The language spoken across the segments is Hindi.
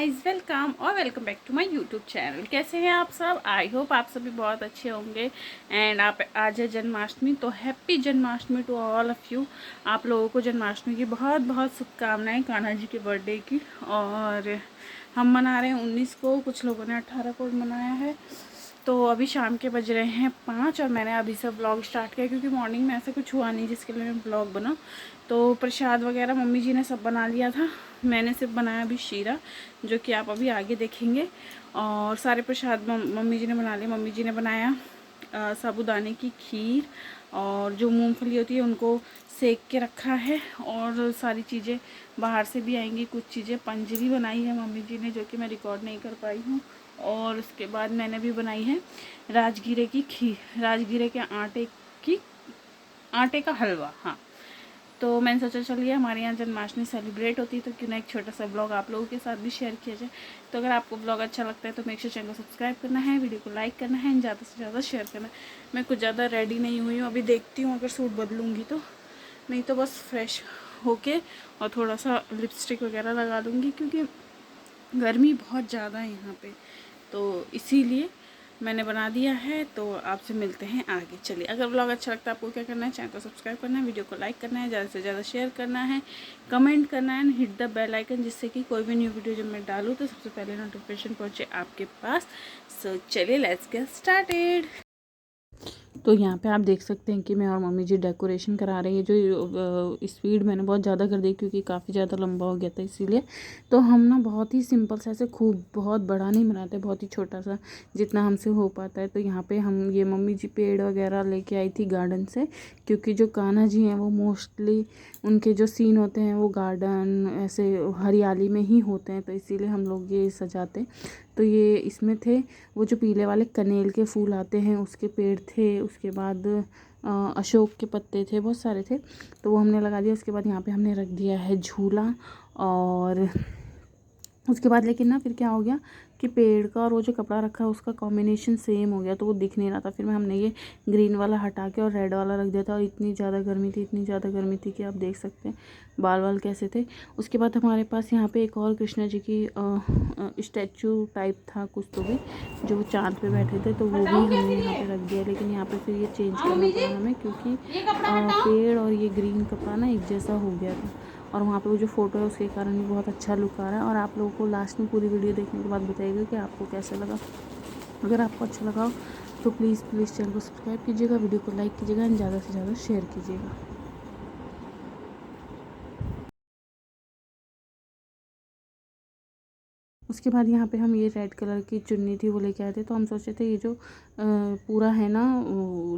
गाइस, वेलकम और welcome back to my YouTube channel. कैसे हैं आप सब? आई होप आप सभी बहुत अच्छे होंगे। एंड आप आज है जन्माष्टमी, तो happy Janmashtami to all of you. आप लोगों को जन्माष्टमी की बहुत बहुत शुभकामनाएं कान्हा जी के बर्थडे की। और हम मना रहे हैं 19 को, कुछ लोगों ने 18 को मनाया है। तो अभी शाम के बज रहे हैं 5 और मैंने अभी से ब्लॉग स्टार्ट किया क्योंकि मॉर्निंग में ऐसा कुछ हुआ नहीं जिसके लिए मैं ब्लॉग बना। तो प्रसाद वगैरह मम्मी जी ने सब बना लिया था, मैंने सिर्फ बनाया अभी शीरा, जो कि आप अभी आगे देखेंगे। और सारे प्रसाद मम्मी जी ने बना लिए। मम्मी जी ने बनाया साबूदाने की खीर, और जो मूंगफली होती है उनको सेक के रखा है। और सारी चीज़ें बाहर से भी आएंगी, कुछ चीज़ें पंजरी बनाई है मम्मी जी ने, जो कि मैं रिकॉर्ड नहीं कर पाई हूँ। और उसके बाद मैंने भी बनाई है राजगीरे की खीर, राजगीरे के आटे का हलवा। हाँ, तो मैंने सोचा चलिए हमारे यहाँ जन्माष्टमी सेलिब्रेट होती है तो क्यों ना एक छोटा सा ब्लॉग आप लोगों के साथ भी शेयर किया जाए। तो अगर आपको ब्लॉग अच्छा लगता है तो मेक श्योर चैनल को सब्सक्राइब करना है, वीडियो को लाइक करना है, ज़्यादा से ज़्यादा शेयर करना है। मैं कुछ ज़्यादा रेडी नहीं हुई हूँ, अभी देखती हूँ अगर सूट बदलूँगी तो, नहीं तो बस फ्रेश होके और थोड़ा सा लिपस्टिक वगैरह लगा लूँगी क्योंकि गर्मी बहुत ज़्यादा है यहाँ पे, तो इसीलिए मैंने बना दिया है। तो आपसे मिलते हैं आगे। चलिए, अगर ब्लॉग अच्छा लगता है आपको क्या करना है, चैनल को सब्सक्राइब करना है, वीडियो को लाइक करना है, ज़्यादा से ज़्यादा शेयर करना है, कमेंट करना है and hit the bell icon, जिससे कि कोई भी न्यू वीडियो जब मैं डालूँ तो सबसे पहले नोटिफिकेशन पहुँचे आपके पास। सो चलिए, लेट्स गेट स्टार्टेड। तो यहाँ पे आप देख सकते हैं कि मैं और मम्मी जी डेकोरेशन करा रही है। जो स्पीड मैंने बहुत ज़्यादा कर दी क्योंकि काफ़ी ज़्यादा लंबा हो गया था, इसीलिए। तो हम ना बहुत ही सिंपल से, ऐसे खूब बहुत बड़ा नहीं बनाते, बहुत ही छोटा सा जितना हमसे हो पाता है। तो यहाँ पे हम ये मम्मी जी पेड़ वगैरह लेके आई थी गार्डन से, क्योंकि जो कान्हा जी हैं वो मोस्टली उनके जो सीन होते हैं वो गार्डन ऐसे हरियाली में ही होते हैं, तो इसीलिए हम लोग ये सजाते। तो ये इसमें थे वो जो पीले वाले कनेल के फूल आते हैं उसके पेड़ थे, उसके बाद अशोक के पत्ते थे, बहुत सारे थे, तो वो हमने लगा दिया। उसके बाद यहाँ पे हमने रख दिया है झूला। और उसके बाद लेकिन ना फिर क्या हो गया कि पेड़ का और वो जो कपड़ा रखा है उसका कॉम्बिनेशन सेम हो गया, तो वो दिख नहीं रहा था। फिर हमने ये ग्रीन वाला हटा के और रेड वाला रख दिया था। और इतनी ज़्यादा गर्मी थी, इतनी ज़्यादा गर्मी थी कि आप देख सकते हैं बाल वाल कैसे थे। उसके बाद हमारे पास यहाँ पे एक और कृष्णा जी की स्टैचू टाइप था कुछ तो भी, जो चाँद पे बैठे थे, तो वो भी हमने यहाँ पे रख दिया। लेकिन यहाँ पे फिर ये चेंज करना पड़ा हमें क्योंकि पेड़ और ये ग्रीन कपड़ा ना एक जैसा हो गया था। और वहाँ पे वो जो फ़ोटो है उसके कारण भी बहुत अच्छा लुक आ रहा है। और आप लोगों को लास्ट में पूरी वीडियो देखने के बाद बताइएगा कि आपको कैसा लगा। अगर आपको अच्छा लगा तो प्लीज़ चैनल को सब्सक्राइब कीजिएगा, वीडियो को लाइक कीजिएगा एंड ज़्यादा से ज़्यादा शेयर कीजिएगा। उसके बाद यहाँ पे हम ये रेड कलर की चुन्नी थी वो लेके आए थे। तो हम सोचे थे ये जो पूरा है ना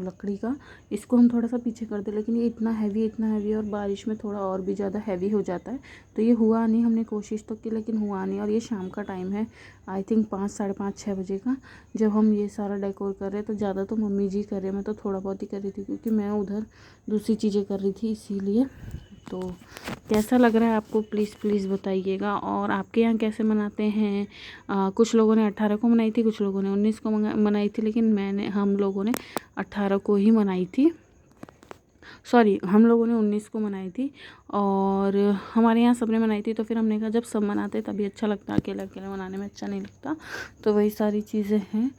लकड़ी का, इसको हम थोड़ा सा पीछे कर दे, लेकिन ये इतना हैवी और बारिश में थोड़ा और भी ज़्यादा हैवी हो जाता है, तो ये हुआ नहीं। हमने कोशिश तो की लेकिन हुआ नहीं। और ये शाम का टाइम है, आई थिंक 5, साढ़े 5, 6 बजे का, जब हम ये सारा डेकोर कर रहे हैं। तो ज़्यादा तो मम्मी जी कर रहे हैं, मैं तो थोड़ा बहुत ही कर रही थी क्योंकि मैं उधर दूसरी चीज़ें कर रही थी, इसीलिए। तो कैसा लग रहा है आपको प्लीज़ बताइएगा। और आपके यहाँ कैसे मनाते हैं? कुछ लोगों ने 18 को मनाई थी, कुछ लोगों ने 19 को मनाई थी, लेकिन हम लोगों ने 18 को ही मनाई थी। सॉरी, हम लोगों ने 19 को मनाई थी और हमारे यहाँ सबने मनाई थी। तो फिर हमने कहा जब सब मनाते तभी अच्छा लगता, अकेला अकेला मनाने में अच्छा नहीं लगता। तो वही सारी चीज़ें हैं।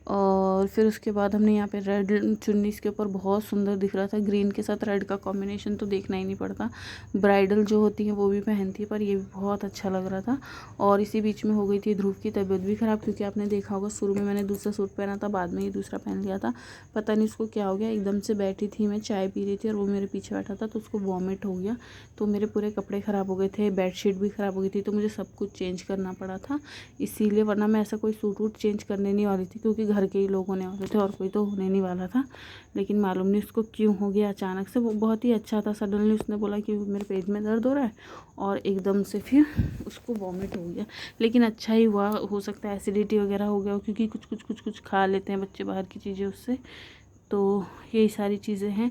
और फिर उसके बाद हमने यहाँ पे रेड चुन्नी, इसके ऊपर बहुत सुंदर दिख रहा था, ग्रीन के साथ रेड का कॉम्बिनेशन तो देखना ही नहीं पड़ता। ब्राइडल जो होती है वो भी पहनती है, पर ये भी बहुत अच्छा लग रहा था। और इसी बीच में हो गई थी ध्रुव की तबीयत भी ख़राब, क्योंकि आपने देखा होगा शुरू में मैंने दूसरा सूट पहना था, बाद में ही दूसरा पहन लिया था। पता नहीं उसको क्या हो गया, एकदम से बैठी थी, मैं चाय पी रही थी और वो मेरे पीछे बैठा था, तो उसको वॉमिट हो गया। तो मेरे पूरे कपड़े ख़राब हो गए थे, बेडशीट भी ख़राब हो गई थी, तो मुझे सब कुछ चेंज करना पड़ा था इसीलिए। वरना मैं ऐसा कोई सूट वूट चेंज करने नहीं वाली थी, क्योंकि घर के ही लोग होने वाले थे और कोई तो होने नहीं वाला था। लेकिन मालूम नहीं उसको क्यों हो गया अचानक से। वो बहुत ही अच्छा था, सडनली उसने बोला कि मेरे पेट में दर्द हो रहा है और एकदम से फिर उसको वॉमिट हो गया। लेकिन अच्छा ही हुआ, हो सकता है एसिडिटी वगैरह हो गया हो, क्योंकि कुछ खा लेते हैं बच्चे बाहर की चीज़ें उससे। तो यही सारी चीज़ें हैं।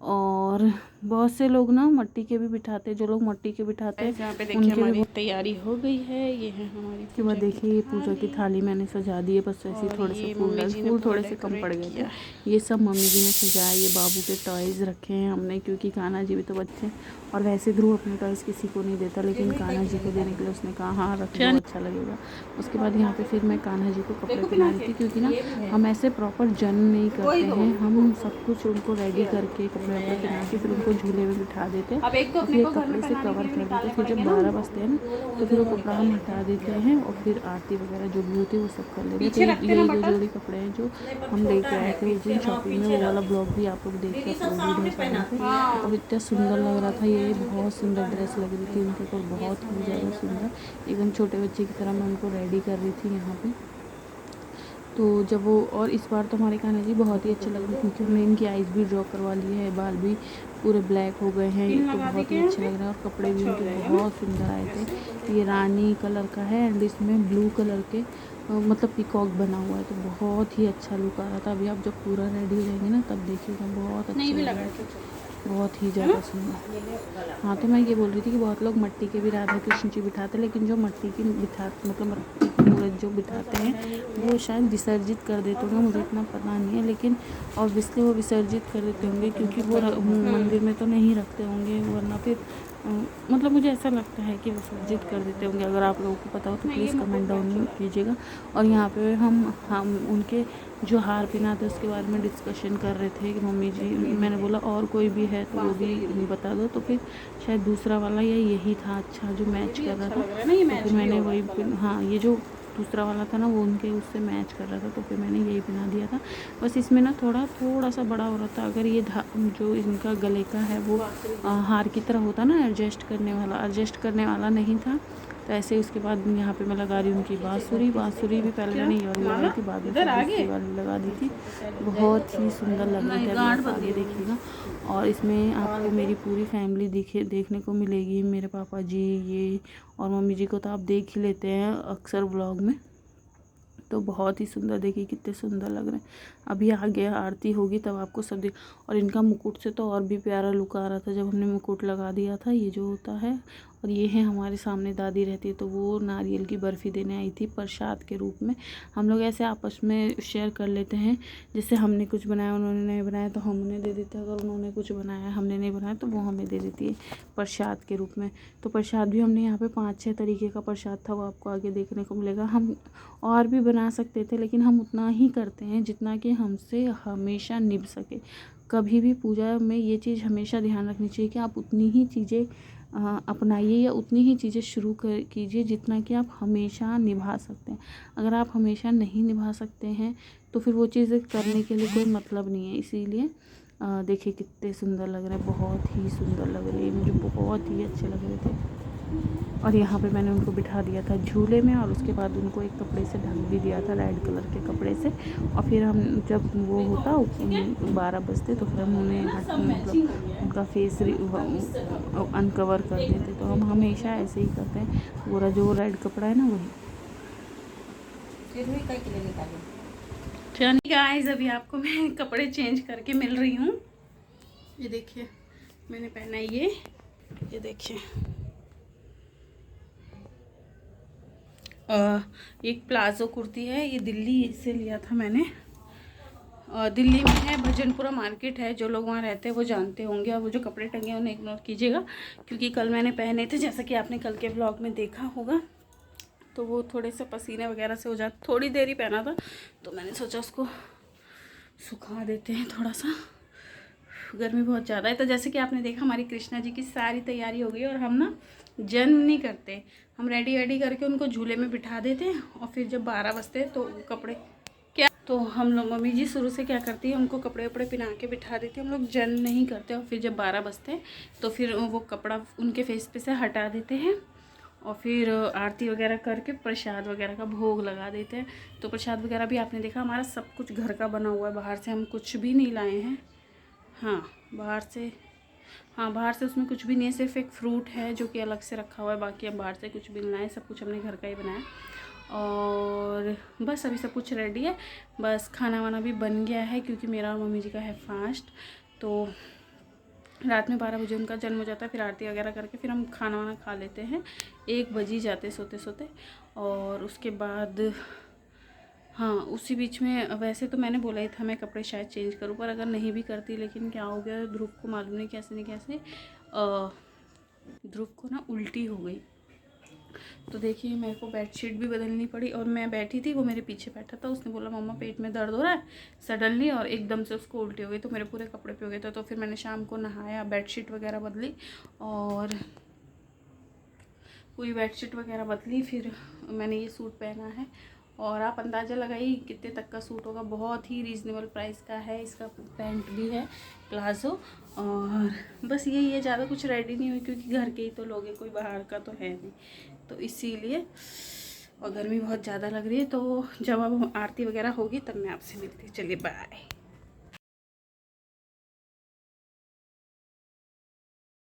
और बहुत से लोग ना मट्टी के भी बिठाते हैं, जो लोग मट्टी के बिठाते हैं यहाँ पे देखिए हमारी तैयारी हो गई है। ये है हमारी के बाद देखिए ये पूजा की थाली मैंने सजा दी है, बस ऐसे ही थोड़े से फूल थोड़े से कम पड़ गए थे। ये सब मम्मी जी ने सजाया। ये बाबू के टॉयज़ रखे हैं हमने, क्योंकि कान्हा जी भी तो बच्चे हैं और वैसे ध्रुव अपने टॉयज़ किसी को नहीं देता, लेकिन कान्हा जी को देने के लिए उसने कहा हाँ रख दो, अच्छा लगेगा। उसके बाद यहाँ पे फिर मैं कान्हा जी को कपड़े पहना रही थी, क्योंकि ना हम ऐसे प्रॉपर जन नहीं करते हैं, हम सब कुछ उनको रेडी करके कपड़े वपड़े पहना के फिर उनको झूले में बिठा देते हैं और फिर कपड़े से कवर कर देते हैं। फिर जब 12 बजते हैं ना तो फिर वो कपड़ा हम हटा देते हैं और फिर आरती वगैरह जो भी होती है वो सब कर लेते हैं। तो यही जो जोड़ी कपड़े हैं जो हम लेके आए थे उस दिन शॉपिंग में, वो वाला ब्लॉग भी आप लोग देख के अपलोड भी चैनल पे। और इतना सुंदर लग रहा था, ये बहुत सुंदर ड्रेस लग रही थी उनके ऊपर, बहुत ही ज़्यादा सुंदर, एकदम छोटे बच्चे की तरह मैं उनको रेडी कर रही थी यहाँ पे। तो जब वो, और इस बार तो हमारे कान्हा जी बहुत ही अच्छे लग रहे हैं, क्योंकि हमने इनकी आइज़ भी ड्रॉ करवा ली है, बाल भी पूरे ब्लैक हो गए हैं, तो बहुत ही अच्छे लग रहे हैं। और कपड़े भी इनके बहुत सुंदर आए थे। ये रानी कलर का है एंड इसमें ब्लू कलर के मतलब पीकॉक बना हुआ है, तो बहुत ही अच्छा लुक आ रहा था। अभी आप जब पूरा रेडी हो जाएंगे ना तब देखिएगा, बहुत अच्छा लग रहा है, बहुत ही ज़्यादा सुंदर। हाँ, तो मैं ये बोल रही थी कि बहुत लोग मट्टी के भी राधा कृष्ण जी बिठाते, लेकिन जो मट्टी की मतलब मट्टी की मूर्त जो बिठाते हैं वो शायद विसर्जित कर देते होंगे, मुझे इतना पता नहीं है, लेकिन ऑब्वियसली वो विसर्जित कर देते होंगे, क्योंकि वो मंदिर में तो नहीं रखते होंगे, वरना फिर मतलब मुझे ऐसा लगता है कि विसर्जित कर देते होंगे। अगर आप लोगों को पता हो तो प्लीज़ कमेंट डाउन कीजिएगा। और यहाँ पे हम उनके जो हार पहनाते उसके बारे में डिस्कशन कर रहे थे कि मम्मी जी, मैंने बोला और कोई भी है तो वो भी बता दो, तो फिर शायद दूसरा वाला या यही था अच्छा जो मैच कर रहा था, तो फिर मैंने वही, हाँ ये जो दूसरा वाला था ना वो उनके उससे मैच कर रहा था, तो फिर मैंने यही पहना दिया था। बस इसमें ना थोड़ा सा बड़ा हो रहा था। अगर ये जो इनका गले का है वो हार की तरह होता ना एडजस्ट करने वाला नहीं था, तो ऐसे उसके बाद यहाँ पे मैं लगा रही हूँ उनकी बाँसुरी भी पहले मैंने ये वाली लगाई थी, बाद में दूसरी वाली लगा दी थी। बहुत ही सुंदर लग रही थी, आप आगे देखिएगा। और इसमें आपको मेरी पूरी फैमिली देखने को मिलेगी, मेरे पापा जी ये और मम्मी जी को तो आप देख ही लेते हैं अक्सर व्लॉग में, तो बहुत ही सुंदर, देखिए कितने सुंदर लग रहे हैं। अभी आगे आरती होगी तब आपको सब देख। और इनका मुकुट से तो और भी प्यारा लुक आ रहा था जब हमने मुकुट लगा दिया था, ये जो होता है। और ये है हमारे सामने दादी रहती है, तो वो नारियल की बर्फ़ी देने आई थी प्रसाद के रूप में। हम लोग ऐसे आपस में शेयर कर लेते हैं, जैसे हमने कुछ बनाया उन्होंने नहीं बनाया तो हम उन्हें दे देते हैं, अगर उन्होंने कुछ बनाया हमने नहीं बनाया तो वो हमें दे देती है प्रसाद के रूप में। तो प्रसाद भी हमने यहाँ पे 5-6 तरीके का प्रसाद था, वो आपको आगे देखने को मिलेगा। हम और भी बना सकते थे, लेकिन हम उतना ही करते हैं जितना कि हमसे हमेशा निभ सके। कभी भी पूजा में ये चीज़ हमेशा ध्यान रखनी चाहिए कि आप उतनी ही चीज़ें अपनाइए या उतनी ही चीज़ें शुरू कीजिए जितना कि आप हमेशा निभा सकते हैं। अगर आप हमेशा नहीं निभा सकते हैं तो फिर वो चीज़ें करने के लिए कोई मतलब नहीं है। इसीलिए देखिए कितने सुंदर लग रहे हैं, बहुत ही सुंदर लग रहे हैं, मुझे बहुत ही अच्छे लग रहे थे। और यहाँ पे मैंने उनको बिठा दिया था झूले में, और उसके बाद उनको एक कपड़े से ढक भी दिया था, रेड कलर के कपड़े से। और फिर हम जब वो होता 12 बजते तो फिर हम उन्हें मतलब उनका फेस अनकवर कर देते। तो हम हमेशा ऐसे ही करते हैं, पूरा जो रेड कपड़ा है ना वही। गाइस अभी आपको मैं कपड़े चेंज करके मिल रही हूँ। ये देखिए मैंने पहना ये देखिए एक प्लाजो कुर्ती है, ये दिल्ली से लिया था मैंने। दिल्ली में है, भजनपुरा मार्केट है, जो लोग वहाँ रहते हैं वो जानते होंगे। और वो जो कपड़े टंगे हैं उन्हें इग्नोर कीजिएगा, क्योंकि कल मैंने पहने थे, जैसा कि आपने कल के व्लॉग में देखा होगा, तो वो थोड़े से पसीने वगैरह से हो जाते। थोड़ी देर ही पहना था तो मैंने सोचा उसको सुखा देते हैं थोड़ा सा, गर्मी बहुत ज़्यादा है। तो जैसे कि आपने देखा हमारी कृष्णा जी की सारी तैयारी हो गई, और हम ना जन नहीं करते, हम रेडी करके उनको झूले में बिठा देते हैं। और फिर जब 12 बजते तो कपड़े क्या, तो हम लोग मम्मी जी शुरू से क्या करती है, उनको कपड़े वपड़े पहना के बिठा देती है, हम लोग जन नहीं करते। और फिर जब 12 बजते हैं तो फिर वो कपड़ा उनके फेस पे से हटा देते हैं, और फिर आरती वगैरह करके प्रसाद वगैरह का भोग लगा देते हैं। तो प्रसाद वगैरह भी आपने देखा हमारा सब कुछ घर का बना हुआ है, बाहर से हम कुछ भी नहीं लाए हैं। हाँ बाहर से उसमें कुछ भी नहीं है, सिर्फ एक फ्रूट है जो कि अलग से रखा हुआ है, बाकी हम बाहर से कुछ भी नहीं लाए, सब कुछ हमने घर का ही बनाया। और बस अभी सब कुछ रेडी है, बस खाना वाना भी बन गया है, क्योंकि मेरा और मम्मी जी का है फास्ट। तो रात में 12 बजे उनका जन्म हो जाता है, फिर आरती वगैरह करके फिर हम खाना वाना खा लेते हैं, 1 बज ही जाते सोते सोते। और उसके बाद हाँ, उसी बीच में वैसे तो मैंने बोला ही था मैं कपड़े शायद चेंज करूँ, पर अगर नहीं भी करती, लेकिन क्या हो गया ध्रुव को मालूम नहीं कैसे नहीं कैसे ध्रुव को ना उल्टी हो गई। तो देखिए मेरे को बेडशीट भी बदलनी पड़ी, और मैं बैठी थी, वो मेरे पीछे बैठा था, उसने बोला मम्मा पेट में दर्द हो रहा है सडनली, और एकदम से उसको उल्टी हो गई। तो मेरे पूरे कपड़े पे हो गए थे। तो फिर मैंने शाम को नहाया, बेडशीट वगैरह बदली, और पूरी बेडशीट वगैरह बदली, फिर मैंने ये सूट पहना है। और आप अंदाज़ा लगाइए कितने तक का सूट होगा, बहुत ही रीज़नेबल प्राइस का है। इसका पैंट भी है प्लाजो, और बस यही है, ज़्यादा कुछ रेडी नहीं हुई क्योंकि घर के ही तो लोग हैं, कोई बाहर का तो है नहीं, तो इसीलिए। और गर्मी बहुत ज़्यादा लग रही है, तो जब अब आरती वगैरह होगी तब मैं आपसे मिलती हूँ। चलिए बाय।